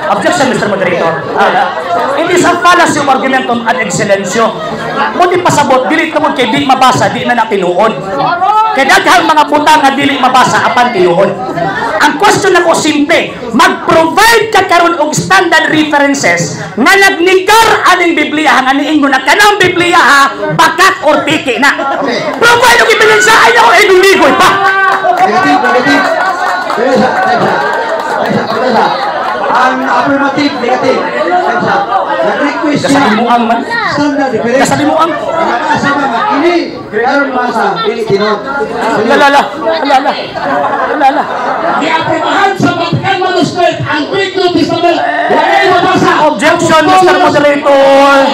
Objection, Mr. Moderator. It is a fallacy of argumentum ad excellentio. Mundi pasabot, dili tungod kay di mabasa, di na tinuod. Kaya daghang mga butang nga dili mabasa apan tinuod. Ang question nako simple, mag-provide ka karon og standard references nga nagnigar aning Biblia nga niingon na kanang Biblia ha bakak or piki na. Provide og ebidensya ay ako ligoy pa. Ang affirmative, negative. Nag-request siya. Kasalimuang man. Standard reference. Kasalimuang. Nakasama nga. Ini, karon masa, dili tinod. Alala. Iaprobahan sa Vatican Manuscript ang Greek New Testament. Wala mabasa. Objection, Mr. Moderator.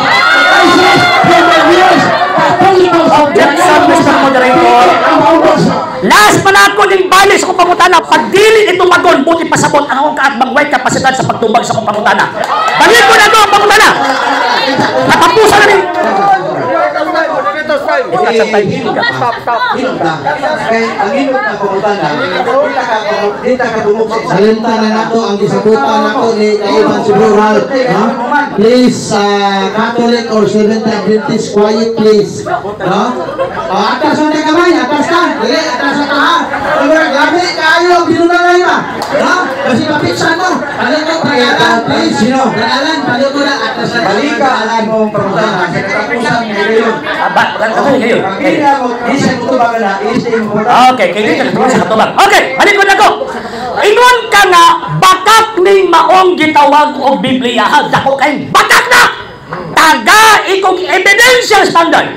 Objection, Mr. Moderator. Last man ako ning bali sa kong pangutana. Pag dili ito magon, buti pasabot ang akong kaatbangway kapasidad sa pagtubag sa kong pangutana. Balik ko na ito ang pangutana. Natapusan na rin. Ang inot na pangutana, dita ka bumuk sa Salita na nato ang gisabutan nako ni Ivan Sibural. Please, Catholic or Seventh Adventist, quiet please. No? Atas na kamay, atas ka. Dili, atas na ka ha. Gabi kayo, binunalay ba? No? Kasi kapitsan mo. Balik ko, pangalan, please. Sino? Pangalan, balik ko na, atas na. balik ka alam mo ang pangutana sa katapusan ngayon. Isa mo ba na? Isa mo ba? Okay, kaya dito na sa katubag. Okay, balik ko na ko. Ingon ka nga, bakak ni maong gitawag o Biblia. Dako kay bakak na! Taga ikong evidential standard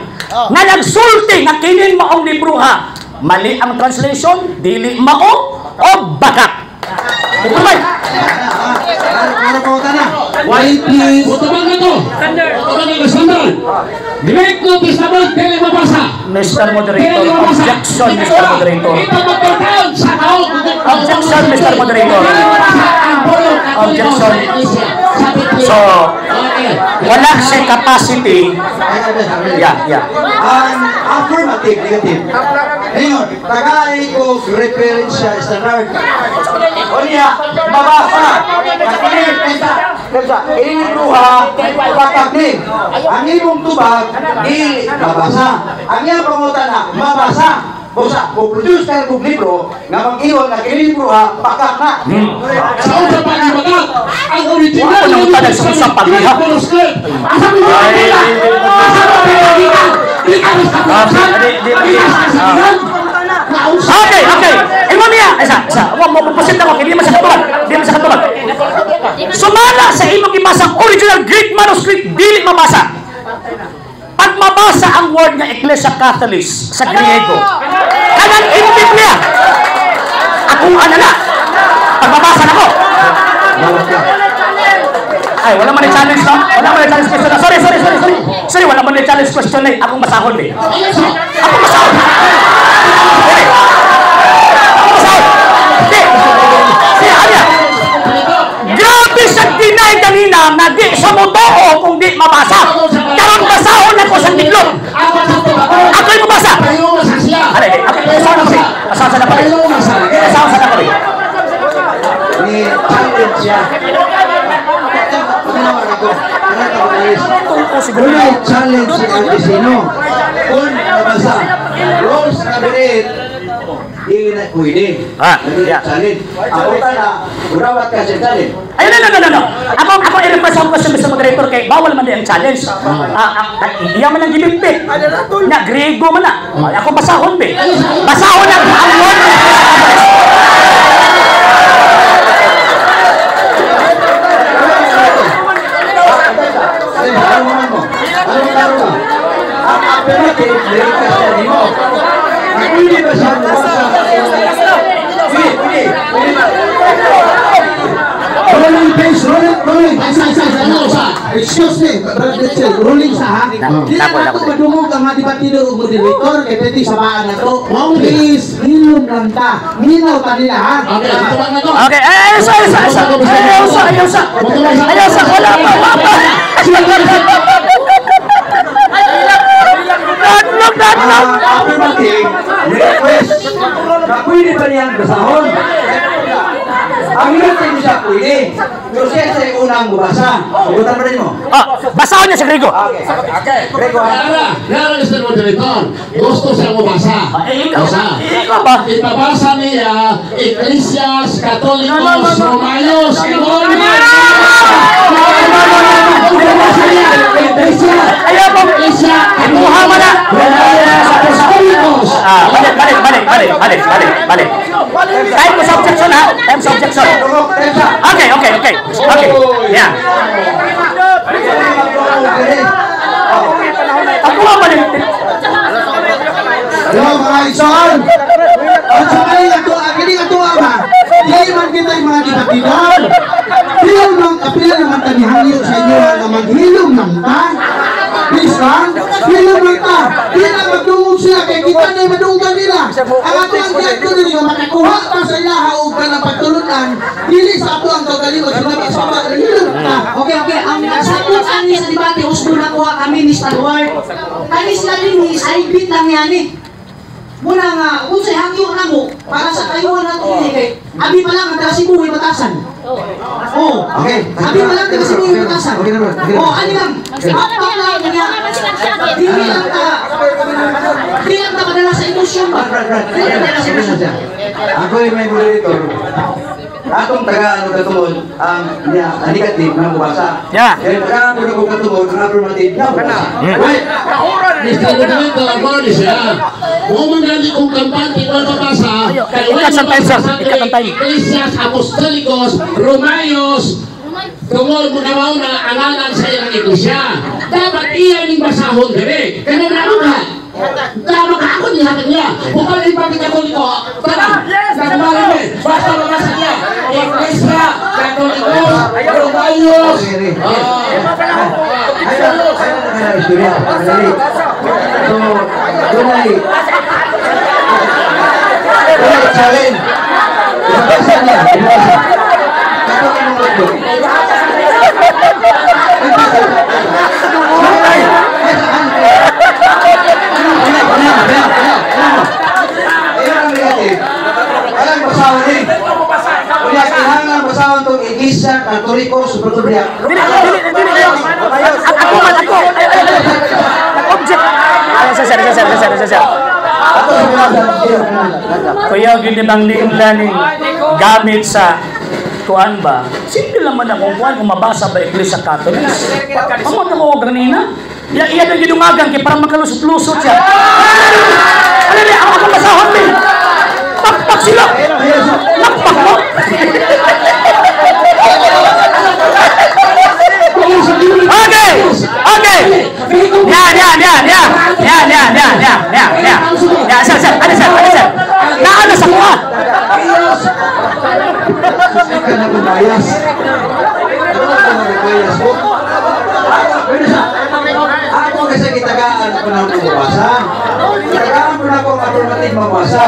na nagsulti nga kinin maong libro ha. Mali ang translation, dili maong o bakak. Ito ba? Ano po ka na? Quiet please. Butubang na to. Butubang na standard. Greek New Testament, dili mabasa. Mr. Moderator, objection, Mr. Moderator. Ito magkakaroon sa kaong. Objection, Mr. Moderator. Objection. So, wala siya capacity. Yeah. Affirmative, negative. Ngayon, tagay ko reference sa standard. O niya, mabasa. Ini luha, bakak ni. Ang imong tubag, di mabasa. Ang iyang pangutana, mabasa. Bosa, produce ka ng libro, nga mag-iwan na kinibro ha, bakak na. Sa una pa ni Bagat, ang original Wala nang talag sa usap pag iha. Asa mo ba nila? Asa mo ba nila? Okay. Imo niya. Isa. Mapupusit ako. Hindi man sa katubag. Sumala sa imong ibasa original Greek manuscript, dili mabasa. Pag mabasa ang word nga Ecclesia Catholis sa Griego, kanang imong Biblia. Akong ano na. Pag mabasa na ko. Ay, wala man i-challenge no? Wala man i-challenge question. Sorry, wala man i-challenge question na akong basahon eh. Akong basahon. Grabe sa deny kanina na di sa motoo kung di mabasa. Karang basahon ako sa tiglog. Ako yung mabasa. Basahon sa napari. Ni-challenge siya. Challenge si Antisino. Kung nabasa, rules cabinet, hindi na pwede. Challenge. Ako na, urawat ka sa challenge. Ay, no. Ako i-request ang question, Mr. Moderator, kay bawal man din ang challenge. Iya man ang gibigpit. Na, Griego man na. Ako basahon, be. Basahon ang word. Excuse me, Brother Mitchell, ruling sa ha? Di na ako madumog ang mga debatidor o moderator kay pwede sa baan na to. Please, hilom lang ta. Minaw ta nila ha? Okay, ayos. Wala pa. Dadlog. Affirmative, request, pwede ba niyang basahon? Ang hirap hindi siya pwede. Pero siya sa unang mabasa. Sagutan pa rin mo. Basahan niya sa Griego. Okay. Grego, Yara, Mr. Moderator, gusto siya mabasa. Ikaw ba? Ipabasa niya, Ecclesias, Katolikos, Romanos, Ayaw mo. Ibuha mo na. Balik. Time sa objection ha. Time sa objection. Okay. Yeah. Ako nga balik. Hello mga ison! At sa kanila ito ba? Di man kita yung mga dibatidor. Pila naman tanihangyo sa inyo na maghilom ng ta. Please lang, hilom ng ta. Pila magdungog sila kay kita na yung madunggan nila. Ang ato ang dito nila makakuha pa sa ilaha o ka ng pagtulunan. Dili sa ato ang kagaling o sinabi sa mga hilom ng ta. Okay. Ang sagutan niya sa debate, usbo na kuha kami ni Star Wars. Kami sila rin ni Saibit lang yan eh. Muna nga, kung sa'y hangyo na mo, para sa kayuan natin kay abi pa lang ang taga Cebu ay batasan. Oo. Okay. Abi pa lang taga Cebu ay batasan. Okay naman. Oo, ano lang. Pakpak lang niya. Di lang ta madala sa emosyon ba? Di lang madala sa emosyon. Ako yung may moderator. Atong taga katungod ang negative na mabasa. Yeah. Kaya taga ako katungod ang affirmative na mabasa. Wait. Mr. Moderator, ako ni siya. Kung mangali kong kampante ko mabasa, Ikat ang time, sir. Ikat ang time. Ecclesias, Apostolicos, Romanos, tungol mo naman na angalan sa iyang iglesia. Dapat iyan yung basahon gabi. Kaya naman ka. Tama ka ako nihatag niya. Kung pala yung pagkakatoliko, tara, nagmarin mo. Basta mabasa niya. Iglesia, Katolikos, Romanos. Istorya. So, tunay. Challenge. Ibasa niya. Ibasa. Kapag yung mga alam basahan ni. Kaya kailangan basahan itong Iglesia, Katoliko, Supertubria. Dili. Ako. Nag-object. Sir. Kuya, ginibang liin-laning gamit sa kuan ba? Simple naman akong kuan kung mabasa ba Iglesia Catholics. Amot ako ganina. Iyan ang ginungagan kaya parang magkalusot-lusot siya. Ano niya? Ako basahon din. Pakpak sila. Pakpak mo. Okay. Ya, sir. Ada, sir. Naano sa kuha? Susikan na bumayas. Ako kasi kitagaan ko na mabasa. Kitagaan ko na ako affirmative mabasa.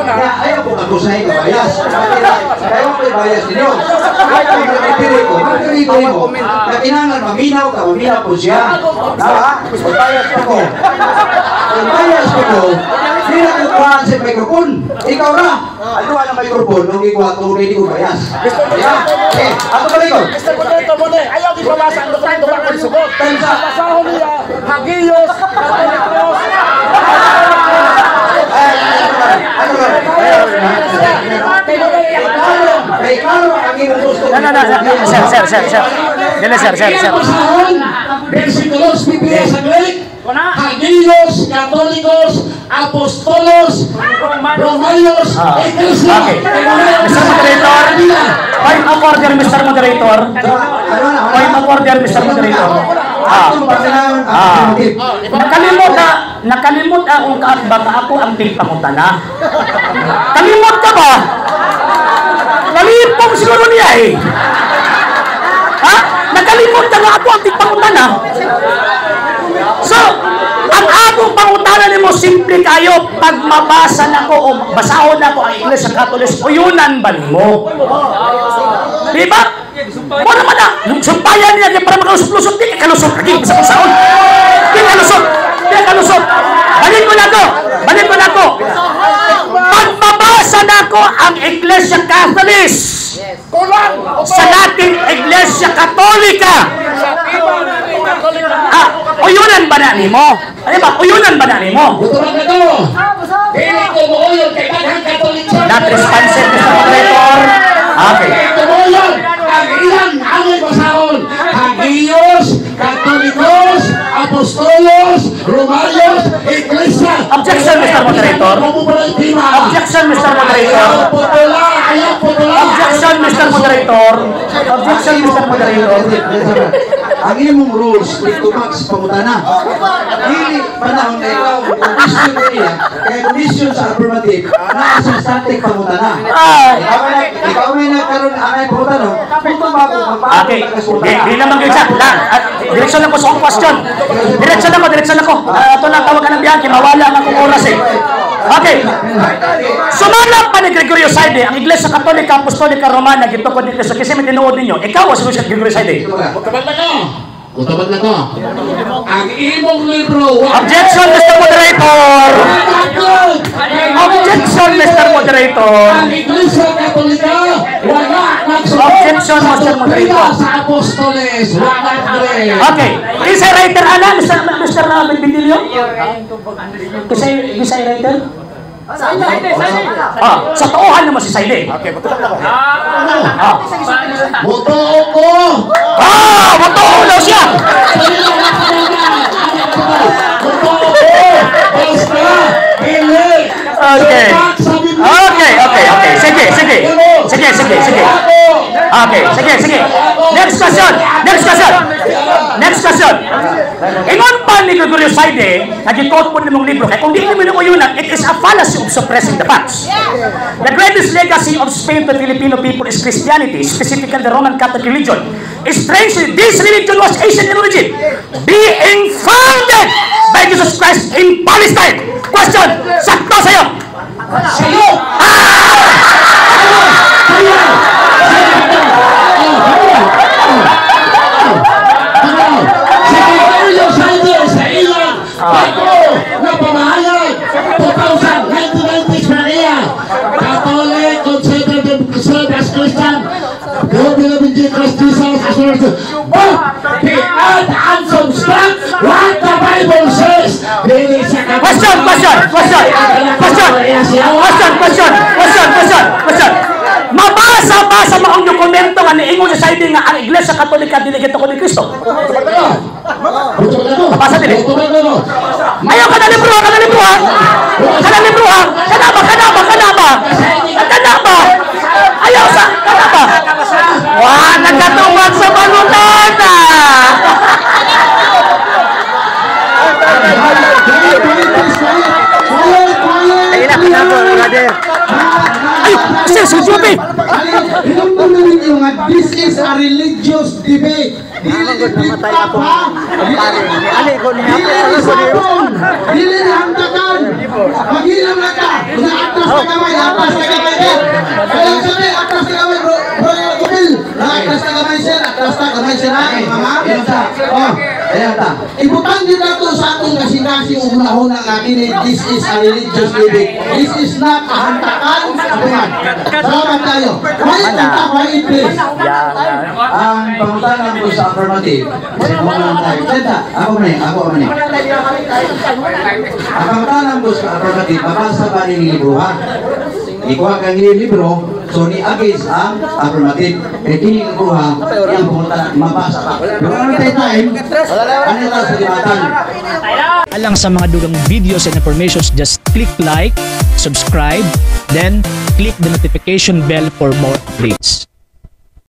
Kaya ayaw ko katusay ka bias. Kaya ko bias ninyo. Kaya ko nagpipili ko. Magpipili mo. Na kinangan maminaw ka, maminaw po siya. Bias ko. Bias ko. Hindi na kukuhaan sa microphone. Ikaw na. Ano ang microphone nung ikuha ko hindi ko bias. Okay. Ako balik ko. Mr. Moderator mo na eh. Ayaw di pabasa ang dokumento ba ko isugot. Basahon niya, Hagiyos, Katolikos. Kay klaro ang iyong gusto. Sir. Dili, sir. Basahon, versikulos, Biblia sa Greek, Hagiyos, Katolikos, Apostolos, Romanos, Ecclesia. Okay. Mr. Moderator. Point of order, Mr. Moderator. Point of order, Mr. Moderator. Nakalimot akong kaatbang na ako ang tingpangutana. Kalimot ka ba? Kalipong siguro niya eh. Ha? Nakalimot ka na ako ang tingpangutana. So, ang akong pangutana ni mo, simple kayo, pag mabasa na ko o basahon na ko ang Iglesia Catholics, o yunan ba ni mo? Diba? Mo naman na, yung sumpayan niya, para makalusot-lusot, di kalusot lagi, sa pasaon. Di kalusot. Di kalusot. Balik ko na ko. Pagmabasa na ko ang Iglesia Catholic sa nating Iglesia Katolika. Uyunan ba na nimo? Ano ba? Uyunan ba na nimo? Buturan na to. Dili ko mo uyon kay daghang Katolik. Not responsive, Mr. Moderator. Okay. Ito mo yun. Ang ilang angay basahon. Hagios, Katolikos, Apostolos, Romanos, Iglesia. Objection, Mr. Moderator. Objection, Mr. Moderator. Objection, Mr. Moderator. Objection, Mr. Moderator. Ang imong rules, ito max pangutana. Dili panahon na ikaw, komisyon mo niya, kaya komisyon sa affirmative, na sa static pangutana. Ikaw may nagkaroon ang ay pangutano, punto ba ako, Okay. Di naman kayo siya. Direksyon lang ko sa question. Direksyon ako. Ito lang tawag ka ng biyahe. Mawala ang akong oras eh. Okay. Sumanap pa ni Gregorio Saide, ang Iglesia Katolika, Apostolika, Romana, gitukod nito. So kasi may tinuod ninyo. Ikaw ang si Gregorio Saide. Utabag na ko. Ang imong libro. Objection, Mr. Moderator. Objection, Mr. Moderator. Ang Iglesia Katolika, wala Objection, Mr. Moderator. Sa Apostoles, wala rin. Okay. Kisay writer, Mr. Benbilio? Kisay writer? Sa tauhan naman si Saide. Okay, Buto ko. Buto daw siya. Sige. Next question. Ingon pa ni Gregorio Saide, nag-quote po nimong libro, kaya kung di namin mo yun, it is a fallacy of suppressing the facts. The greatest legacy of Spain to the Filipino people is Christianity, specifically the Roman Catholic religion. Strangely, this religion was Asian in origin, being founded by Jesus Christ in Palestine. Question, sakto sa'yo. Sa'yo! Bago na pamahayag 1990s Maria Catholic conservative as Christian God believe in Christ Jesus as Lord but the add and subtract what the Bible says. Question. Mabasa ba sa mga dokumento nga niingon sa Saide nga ang Iglesia Katolika dili gituko ni Kristo? Mabasa din. Ayaw ka na libro ha. Kanaba. Ayaw sa kanaba. Wah, nagkatuwag sa balutana. This is a religious debate. Dili hantakan. Maghilang na ka. Atas na kamay. Kaya sabi, atas na kamay, bro. Atas na kamay siya na. Ibutan din nato sa atong kasing-kasing una-una nga kini, this is a religious debate. This is not a hantakan. Salamat tayo. Why please? Ang pangutanan ko sa affirmative, ako man. Ang pangutanan ko sa affirmative, mabasa ba ni libro ha? Ikuha kang libro, so ni agis ang affirmative. Kaya kini kuha, yung pangutanan, mabasa pa. Pero ano tayo time? Ano tayo sa limatan? Alang sa mga dugang videos and informations, just click like, subscribe, then click the notification bell for more updates.